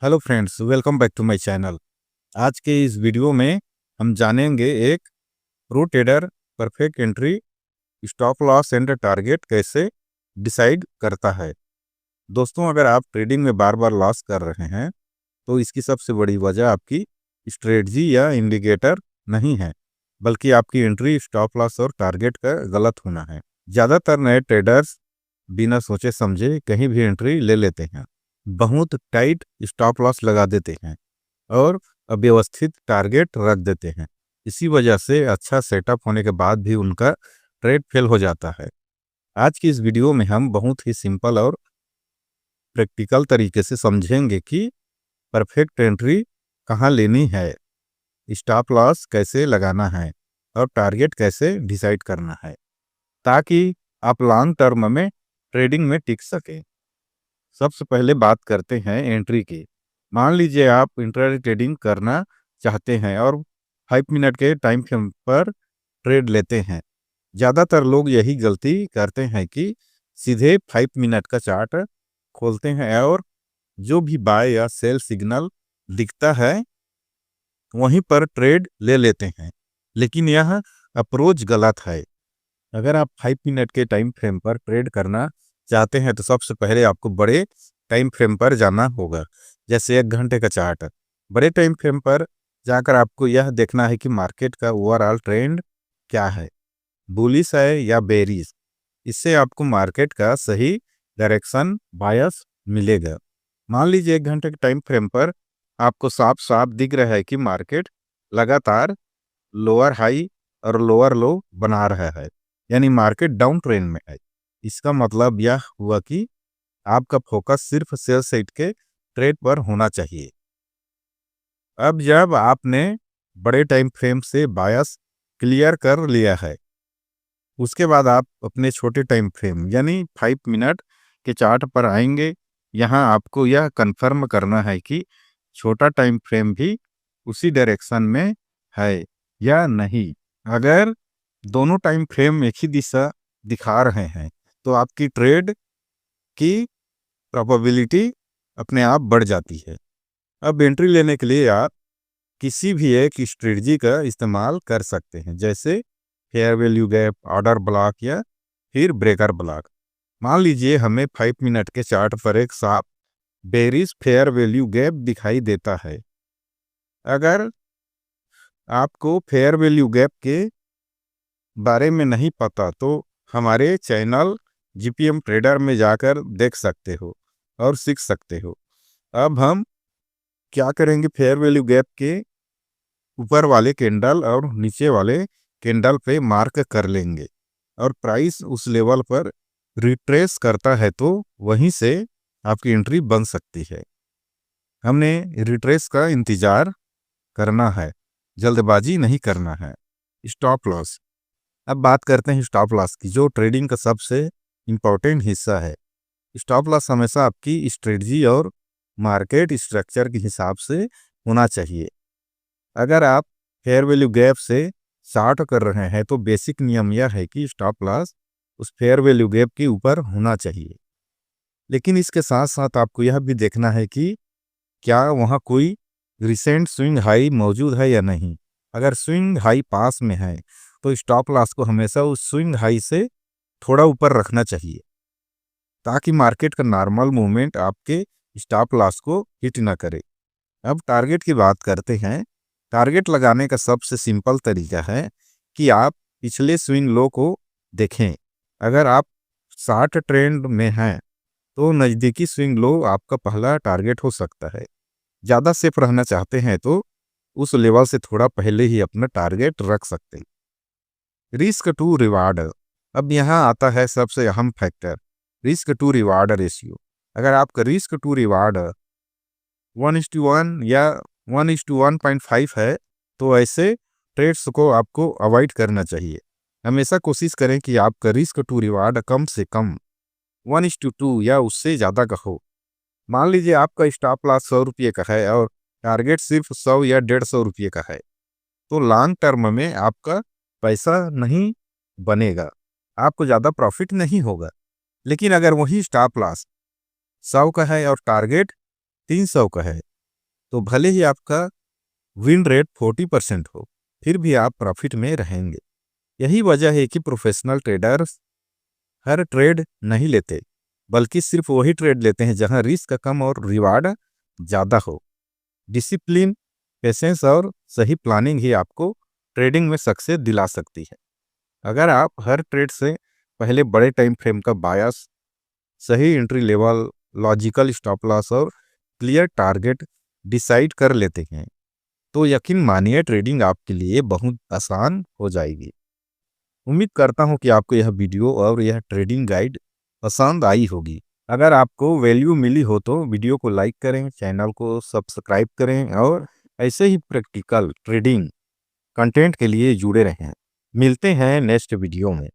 Hello friends, welcome back to my channel. आज के इस वीडियो में हम जानेंगे एक pro trader perfect entry, stop loss and target कैसे डिसाइड करता है। दोस्तों, अगर आप ट्रेडिंग में बार बार लॉस कर रहे हैं तो इसकी सबसे बड़ी वजह आपकी स्ट्रेटजी या इंडिकेटर नहीं है, बल्कि आपकी एंट्री, स्टॉप लॉस और टारगेट का गलत होना है। ज़्यादातर नए ट्रेडर्स बिना सोचे समझे कहीं भी एंट्री ले लेते हैं, बहुत टाइट स्टॉप लॉस लगा देते हैं और अव्यवस्थित टारगेट रख देते हैं। इसी वजह से अच्छा सेटअप होने के बाद भी उनका ट्रेड फेल हो जाता है। आज की इस वीडियो में हम बहुत ही सिंपल और प्रैक्टिकल तरीके से समझेंगे कि परफेक्ट एंट्री कहाँ लेनी है, स्टॉप लॉस कैसे लगाना है और टारगेट कैसे डिसाइड करना है, ताकि आप लॉन्ग टर्म में ट्रेडिंग में टिक सकें। सबसे पहले बात करते हैं एंट्री की। मान लीजिए आप इंट्राडे ट्रेडिंग करना चाहते हैं और 5 मिनट के टाइम फ्रेम पर ट्रेड लेते हैं। ज़्यादातर लोग यही गलती करते हैं कि सीधे 5 मिनट का चार्ट खोलते हैं और जो भी बाय या सेल सिग्नल दिखता है वहीं पर ट्रेड ले लेते हैं, लेकिन यह अप्रोच गलत है। अगर आप 5 मिनट के टाइम फ्रेम पर ट्रेड करना चाहते हैं तो सबसे पहले आपको बड़े टाइम फ्रेम पर जाना होगा, जैसे 1 घंटे का चार्ट। बड़े टाइम फ्रेम पर जाकर आपको यह देखना है कि मार्केट का ओवरऑल ट्रेंड क्या है, बुलिश है या बेरिश। इससे आपको मार्केट का सही डायरेक्शन बायस मिलेगा। मान लीजिए 1 घंटे के टाइम फ्रेम पर आपको साफ साफ दिख रहा है कि मार्केट लगातार लोअर हाई और लोअर लो बना रहा है, यानी मार्केट डाउन ट्रेंड में है। इसका मतलब यह हुआ कि आपका फोकस सिर्फ सेल साइड के ट्रेड पर होना चाहिए। अब जब आपने बड़े टाइम फ्रेम से बायस क्लियर कर लिया है, उसके बाद आप अपने छोटे टाइम फ्रेम यानी 5 मिनट के चार्ट पर आएंगे। यहाँ आपको यह कंफर्म करना है कि छोटा टाइम फ्रेम भी उसी डायरेक्शन में है या नहीं। अगर दोनों टाइम फ्रेम एक ही दिशा दिखा रहे हैं तो आपकी ट्रेड की प्रोबेबिलिटी अपने आप बढ़ जाती है। अब एंट्री लेने के लिए आप किसी भी एक स्ट्रेटजी का इस्तेमाल कर सकते हैं, जैसे fair value gap, order block या फिर ब्रेकर ब्लॉक। मान लीजिए हमें 5 मिनट के चार्ट पर एक साफ बेरिश फेयर वैल्यू गैप दिखाई देता है। अगर आपको फेयर वैल्यू गैप के बारे में नहीं पता तो हमारे चैनल जीपीएम ट्रेडर में जाकर देख सकते हो और सीख सकते हो। अब हम क्या करेंगे, फेयर वैल्यू गैप के ऊपर वाले कैंडल और नीचे वाले कैंडल पे मार्क कर लेंगे और प्राइस उस लेवल पर रिट्रेस करता है तो वहीं से आपकी एंट्री बन सकती है। हमने रिट्रेस का इंतजार करना है, जल्दबाजी नहीं करना है। Stop loss. अब बात करते हैं स्टॉप लॉस की, जो ट्रेडिंग का सबसे इम्पोर्टेंट हिस्सा है। स्टॉप लॉस हमेशा आपकी स्ट्रेटजी और मार्केट स्ट्रक्चर के हिसाब से होना चाहिए। अगर आप फेयर वैल्यू गैप से शॉर्ट कर रहे हैं तो बेसिक नियम यह है कि स्टॉप लॉस उस फेयर वैल्यू गैप के ऊपर होना चाहिए। लेकिन इसके साथ साथ आपको यह भी देखना है कि क्या वहाँ कोई रिसेंट स्विंग हाई मौजूद है या नहीं। अगर स्विंग हाई पास में है तो स्टॉप लॉस को हमेशा उस स्विंग हाई से थोड़ा ऊपर रखना चाहिए, ताकि मार्केट का नॉर्मल मूवमेंट आपके स्टॉप लॉस को हिट ना करे। अब टारगेट की बात करते हैं। टारगेट लगाने का सबसे सिंपल तरीका है कि आप पिछले स्विंग लो को देखें। अगर आप शॉर्ट ट्रेंड में हैं तो नज़दीकी स्विंग लो आपका पहला टारगेट हो सकता है। ज़्यादा सेफ रहना चाहते हैं तो उस लेवल से थोड़ा पहले ही अपना टारगेट रख सकते हैं। Risk to reward. अब यहाँ आता है सबसे अहम factor, risk to reward ratio. अगर आपका रिस्क टू रिवार्ड 1:1 या 1:1.5 है तो ऐसे ट्रेड्स को आपको अवॉइड करना चाहिए। हमेशा कोशिश करें कि आपका रिस्क टू रिवार्ड कम से कम 1:2 या उससे ज़्यादा का हो। मान लीजिए आपका स्टॉप लॉस 100 रुपये का है और टारगेट सिर्फ 100 या 150 रुपये का है, तो लॉन्ग टर्म में आपका पैसा नहीं बनेगा, आपको ज़्यादा प्रॉफिट नहीं होगा। लेकिन अगर वही स्टॉप लॉस 100 का है और टारगेट 300 का है तो भले ही आपका विन रेट 40% हो, फिर भी आप प्रॉफिट में रहेंगे। यही वजह है कि प्रोफेशनल ट्रेडर्स हर ट्रेड नहीं लेते, बल्कि सिर्फ वही ट्रेड लेते हैं जहां रिस्क कम और रिवार्ड ज़्यादा हो। डिसिप्लिन, पेशेंस और सही प्लानिंग ही आपको ट्रेडिंग में सक्सेस दिला सकती है। अगर आप हर ट्रेड से पहले बड़े टाइम फ्रेम का बायस, सही entry level, logical stop loss और क्लियर टारगेट डिसाइड कर लेते हैं, तो यकीन मानिए ट्रेडिंग आपके लिए बहुत आसान हो जाएगी। उम्मीद करता हूं कि आपको यह वीडियो और यह ट्रेडिंग गाइड पसंद आई होगी। अगर आपको वैल्यू मिली हो तो वीडियो को लाइक करें, चैनल को सब्सक्राइब करें और ऐसे ही प्रैक्टिकल ट्रेडिंग कंटेंट के लिए जुड़े रहें। मिलते हैं नेक्स्ट वीडियो में।